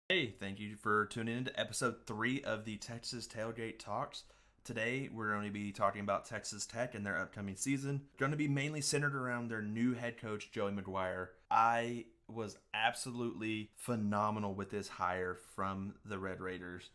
Hey, thank you for tuning in to episode 3 of the Texas Tailgate Talks. Today, we're going to be talking about Texas Tech and their upcoming season. Going to be mainly centered around their new head coach, Joey McGuire. I was absolutely phenomenal with this hire from the Red Raiders.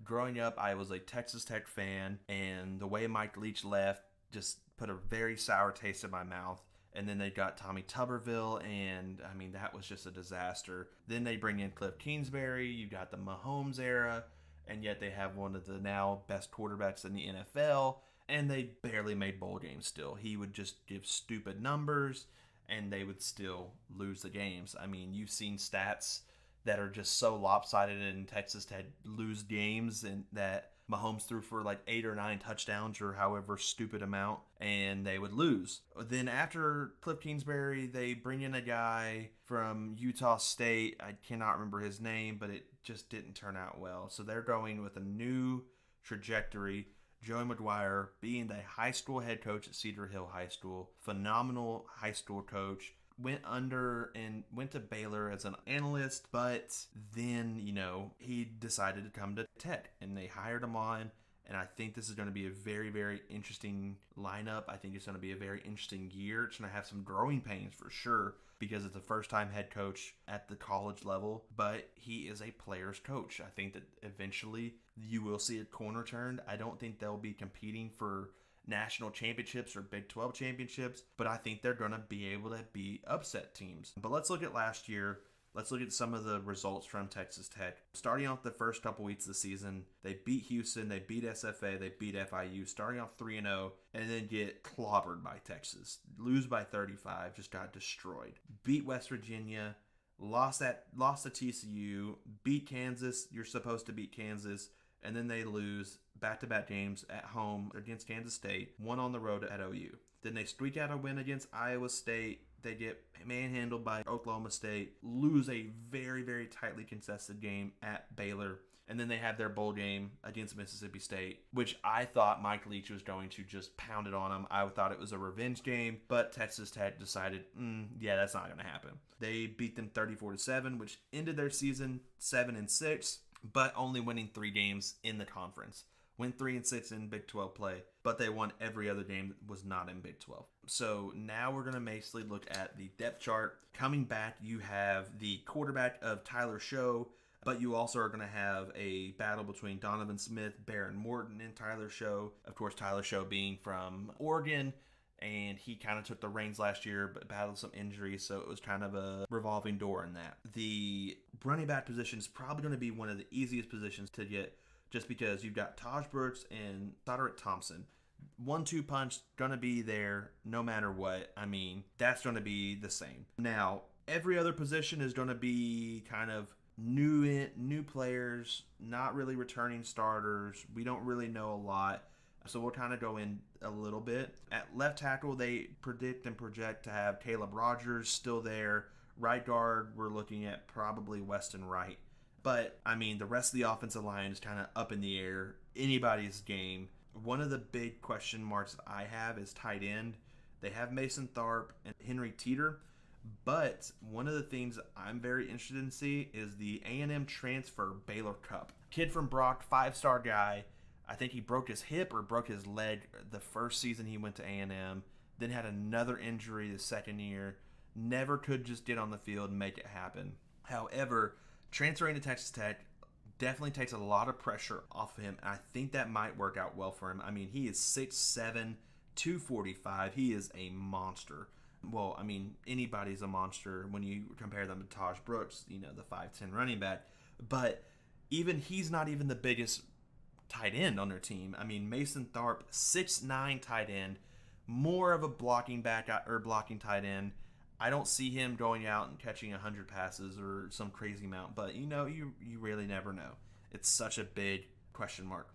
Growing up, I was a Texas Tech fan, and the way Mike Leach left just put a very sour taste in my mouth. And then they got Tommy Tuberville, and I mean, that was just a disaster. Then they bring in Cliff Kingsbury. You got the Mahomes era, and yet they have one of the now best quarterbacks in the NFL, and they barely made bowl games still. He would just give stupid numbers, and they would still lose the games. I mean, you've seen stats that are just so lopsided, and Texas had lose games, and that Mahomes threw for like 8 or 9 touchdowns or however stupid amount, and they would lose. Then after Cliff Kingsbury, they bring in a guy from Utah State. I cannot remember his name, but it just didn't turn out well. So they're going with a new trajectory. Joey McGuire being the high school head coach at Cedar Hill High School, phenomenal high school coach, went under and went to Baylor as an analyst, but then, he decided to come to Tech, and they hired him on. And I think this is going to be a very, very interesting lineup. I think it's going to be a very interesting year. It's going to have some growing pains for sure because it's a first-time head coach at the college level, but he is a player's coach. I think that eventually you will see a corner turned. I don't think they'll be competing for national championships or Big 12 championships, but I think they're going to be able to beat upset teams. But let's look at last year. Let's look at some of the results from Texas Tech. Starting off the first couple weeks of the season, they beat Houston, they beat SFA, they beat FIU, starting off 3-0, and then get clobbered by Texas. Lose by 35, just got destroyed. Beat West Virginia, lost to TCU, beat Kansas. You're supposed to beat Kansas, and then they lose back-to-back games at home against Kansas State, one on the road at OU. Then they squeak out a win against Iowa State. They get manhandled by Oklahoma State, lose a very, very tightly contested game at Baylor, and then they have their bowl game against Mississippi State, which I thought Mike Leach was going to just pound it on them. I thought it was a revenge game, but Texas Tech decided, yeah, that's not going to happen. They beat them 34-7, which ended their season 7-6, but only winning 3 games in the conference. Went 3-6 in Big 12 play, but they won every other game that was not in Big 12. So now we're going to basically look at the depth chart. Coming back, you have the quarterback of Tyler Show, but you also are going to have a battle between Donovan Smith, Baron Morton, and Tyler Show. Of course, Tyler Show being from Oregon, and he kind of took the reins last year, but battled some injuries, so it was kind of a revolving door in that. The running back position is probably going to be one of the easiest positions to get, just because you've got Taj Brooks and Roderick Thompson. 1-2 punch, going to be there no matter what. I mean, that's going to be the same. Now, every other position is going to be kind of new players, not really returning starters. We don't really know a lot, so we'll kind of go in a little bit. At left tackle, they predict and project to have Caleb Rogers still there. Right guard, we're looking at probably Weston Wright. But, I mean, the rest of the offensive line is kind of up in the air. Anybody's game. One of the big question marks that I have is tight end. They have Mason Tharp and Henry Teeter. But one of the things I'm very interested in see is the A&M transfer Baylor Cup. Kid from Brock, 5-star guy. I think he broke his hip or broke his leg the first season he went to A&M. Then had another injury the second year. Never could just get on the field and make it happen. However, transferring to Texas Tech definitely takes a lot of pressure off of him, and I think that might work out well for him. I mean, he is 6'7", 245. He is a monster. Well, I mean, anybody's a monster when you compare them to Taj Brooks, the 5'10 running back. But even he's not even the biggest tight end on their team. I mean, Mason Tharp, 6'9 tight end, more of a blocking back or blocking tight end. I don't see him going out and catching 100 passes or some crazy amount, but you really never know. It's such a big question mark.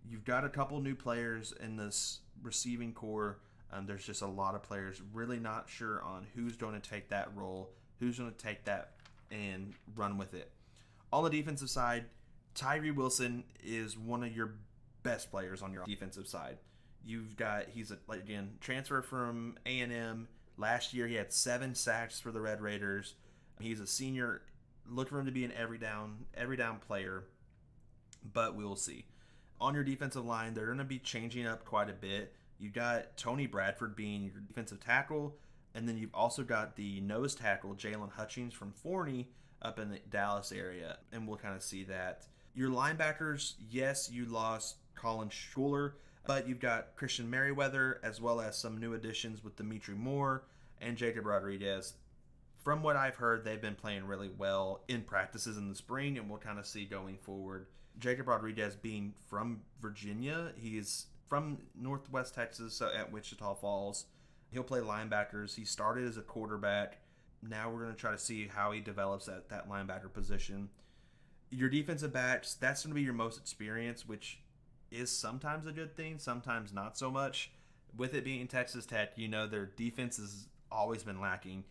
You've got a couple new players in this receiving core. There's just a lot of players really not sure on who's going to take that role, who's going to take that and run with it. On the defensive side, Tyree Wilson is one of your best players on your defensive side. He's transfer from A&M. Last year, he had 7 sacks for the Red Raiders. He's a senior Look for him to be an every down player, but we will see. On your defensive line, they're going to be changing up quite a bit. You've got Tony Bradford being your defensive tackle, and then you've also got the nose tackle, Jalen Hutchings from Forney, up in the Dallas area, and we'll kind of see that. Your linebackers, yes, you lost Colin Schuler, but you've got Christian Merriweather, as well as some new additions with Dimitri Moore and Jacob Rodriguez. From what I've heard, they've been playing really well in practices in the spring, and we'll kind of see going forward. Jacob Rodriguez being from Virginia, he's from Northwest Texas, so at Wichita Falls. He'll play linebackers. He started as a quarterback. Now we're going to try to see how he develops at that linebacker position. Your defensive backs, that's going to be your most experience, which is sometimes a good thing, sometimes not so much. With it being Texas Tech, their defense has always been lacking.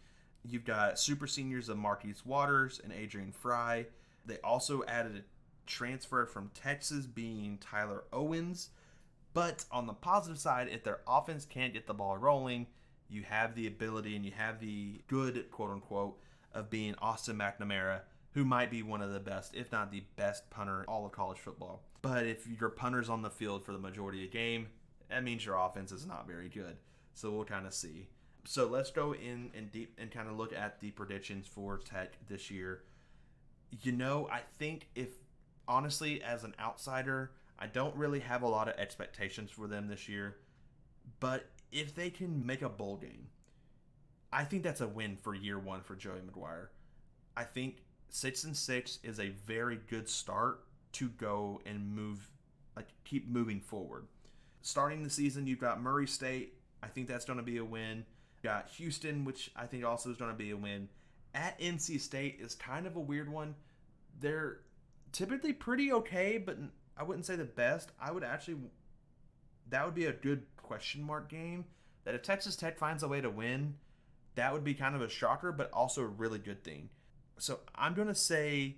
You've got super seniors of Marquise Waters and Adrian Fry. They also added a transfer from Texas being Tyler Owens. But on the positive side, if their offense can't get the ball rolling, you have the ability and you have the good, quote-unquote, of being Austin McNamara, who might be one of the best, if not the best punter in all of college football. But if your punter's on the field for the majority of the game, that means your offense is not very good. So we'll kind of see. So let's go in and deep and kind of look at the predictions for Tech this year. I think honestly, as an outsider, I don't really have a lot of expectations for them this year. But if they can make a bowl game, I think that's a win for year one for Joey McGuire. I think 6-6 is a very good start to go and keep moving forward. Starting the season, you've got Murray State. I think that's going to be a win. You got Houston, which I think also is going to be a win. At NC State is kind of a weird one. They're typically pretty okay, but I wouldn't say the best. That would be a good question mark game. That if Texas Tech finds a way to win, that would be kind of a shocker, but also a really good thing. So I'm going to say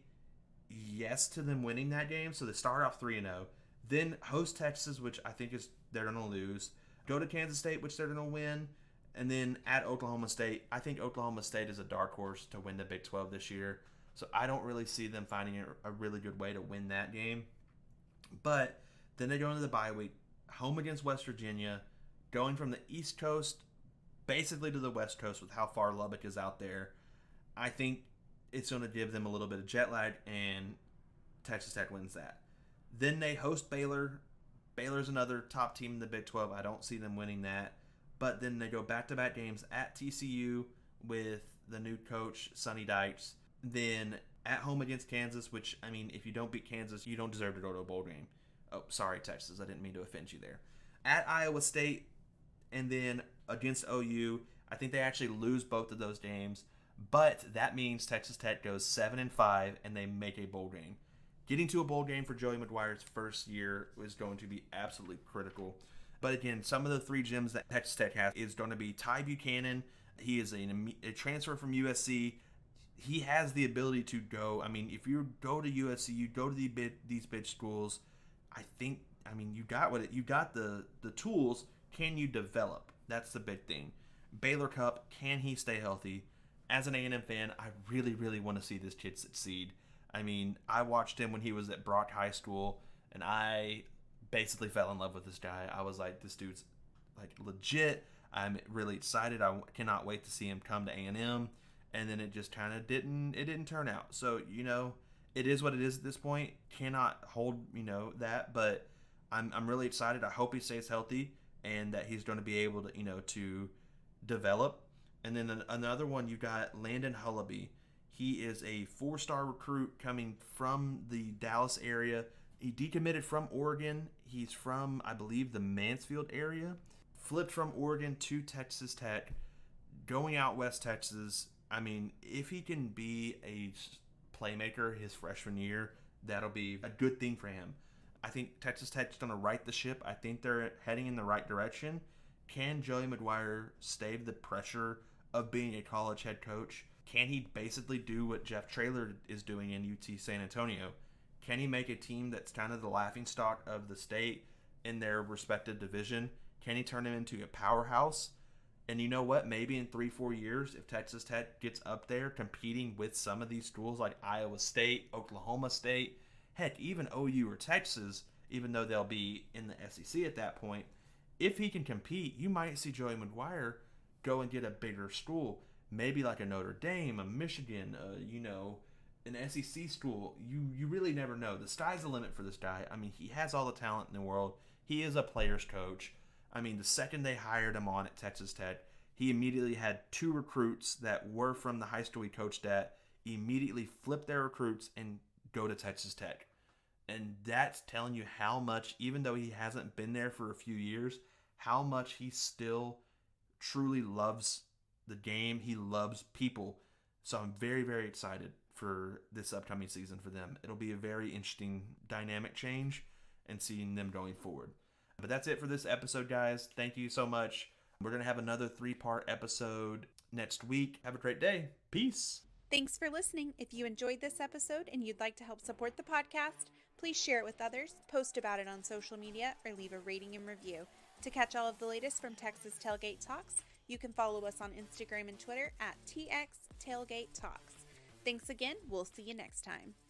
yes to them winning that game. So they start off 3-0. Then host Texas, which I think they're going to lose. Go to Kansas State, which they're going to win. And then at Oklahoma State, I think Oklahoma State is a dark horse to win the Big 12 this year. So I don't really see them finding a really good way to win that game. But then they go into the bye week, home against West Virginia, going from the East Coast basically to the West Coast with how far Lubbock is out there. I think it's going to give them a little bit of jet lag, and Texas Tech wins that. Then they host Baylor. Baylor's another top team in the Big 12. I don't see them winning that. But then they go back-to-back games at TCU with the new coach, Sonny Dykes. Then at home against Kansas, which, if you don't beat Kansas, you don't deserve to go to a bowl game. Oh, sorry, Texas. I didn't mean to offend you there. At Iowa State, and then against OU, I think they actually lose both of those games. But that means Texas Tech goes 7-5, and they make a bowl game. Getting to a bowl game for Joey McGuire's first year is going to be absolutely critical. But again, some of the three gems that Texas Tech has is going to be Ty Buchanan. He is a transfer from USC. He has the ability to go. If you go to USC, you go to these big schools. I think, you got the tools. Can you develop? That's the big thing. Baylor Cup, can he stay healthy? As an A&M fan, I really, really want to see this kid succeed. I watched him when he was at Brock High School, and I basically fell in love with this guy. I was like, this dude's legit. I'm really excited. I cannot wait to see him come to A&M. And then it just kind of didn't turn out. So, it is what it is at this point. Cannot hold, that. But I'm really excited. I hope he stays healthy and that he's going to be able to, to develop. And then another one, you got Landon Hullaby. He is a 4-star recruit coming from the Dallas area. He decommitted from Oregon. He's from, I believe, the Mansfield area. Flipped from Oregon to Texas Tech. Going out West Texas. If he can be a playmaker his freshman year, that'll be a good thing for him. I think Texas Tech's going to right the ship. I think they're heading in the right direction. Can Joey McGuire stave the pressure of being a college head coach? Can he basically do what Jeff Traylor is doing in UT San Antonio? Can he make a team that's kind of the laughingstock of the state in their respective division? Can he turn them into a powerhouse? And you know what? Maybe in 3-4 years, if Texas Tech gets up there competing with some of these schools like Iowa State, Oklahoma State, heck, even OU or Texas, even though they'll be in the SEC at that point, if he can compete, you might see Joey McGuire go and get a bigger school. Maybe like a Notre Dame, a Michigan, an SEC school. You really never know. The sky's the limit for this guy. I mean, he has all the talent in the world. He is a player's coach. I mean, the second they hired him on at Texas Tech, he immediately had 2 recruits that were from the high school he coached at immediately flip their recruits and go to Texas Tech. And that's telling you how much, even though he hasn't been there for a few years, how much he still truly loves the game. He loves people. So I'm very, very excited for this upcoming season for them. It'll be a very interesting dynamic change and seeing them going forward. But that's it for this episode, guys. Thank you so much. We're going to have another 3-part episode next week. Have a great day. Peace. Thanks for listening. If you enjoyed this episode and you'd like to help support the podcast, please share it with others, post about it on social media, or leave a rating and review. To catch all of the latest from Texas Tailgate Talks, you can follow us on Instagram and Twitter at TX Tailgate Talks. Thanks again. We'll see you next time.